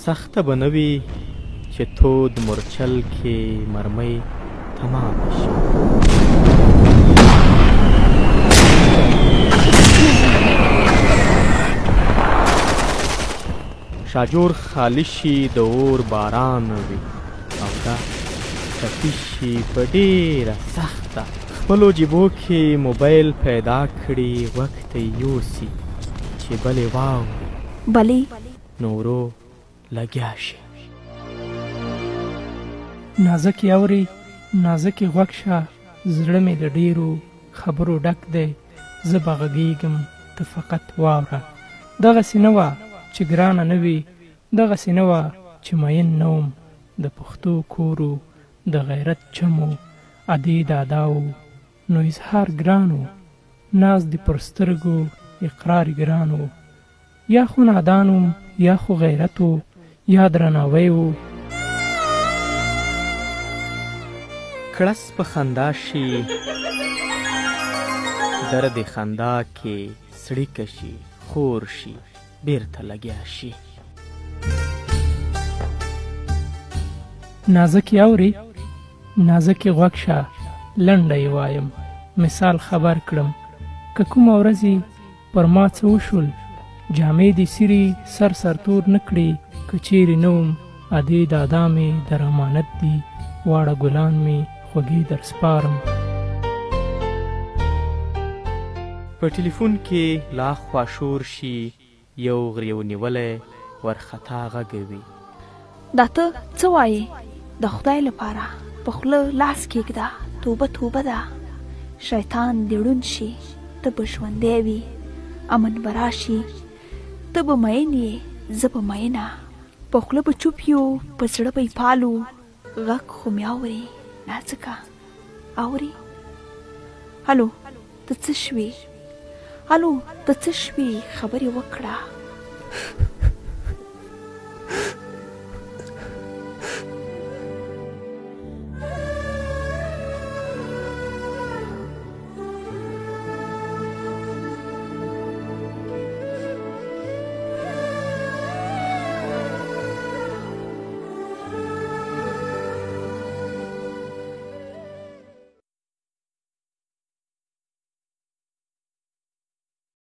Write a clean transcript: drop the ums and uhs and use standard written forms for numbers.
سخته به نه وي چې تود مورچل کې مرمۍ تمامه شي. شاجور خالی شي د اور باران وي او دا ټپي شي په ډېره سخته. خپلو جیبو کې موبایل پیدا کړي وخت ته یوسي چې بلې واوري بلې نو ورو لګیا شي. نازکې اورې نازکې غوږ شه، زړه مې د ډېرو خبرو ډک دی، زه به غږېږم ته فقط واوره. دغسې نه وه چې ګرانه نه وي، دغسې نه وه چې مین نه وم. د پښتو کورو د غیرت چمو ادې داداو نو اظهار ګرانو، ناز دې پر سترګو اقرار ګرانو. یا خو نادانم یا خو غیرتو یا درناوی و. کړس په خندا شي درد خندا کې سړیکه شي، خور شي بیرته لګیا شي. نازکې اورې نازکې غوږ شه، لنډه یې وایم مثال خبر کړم. که کومه ورځې پر ما څه وشول، جامې دې سیرې سر سرتور نه کړې. که چیرې نه وم ادې دادا مې در امانت دي، واړه ګلان مې خوږې در سپارم. په ټلیفون کې لا خوا شور شي، یو غریو نیولی ورخطا غږوي. دا ته څه وایې؟ د خدای لپاره په خوله لاس کېږده، توبه توبه ده. شیطان دې ړوند شي، ته به ژوندی وي، امن به راشي. ته به مین یې، زه به مینه. په خوله به چوپ یو، په زړه به یې پالو. غږ خو مې اورې نازکه، اورې؟ هلو ته څه شوې؟ هلو ته څه شوې؟ خبرې وکړه.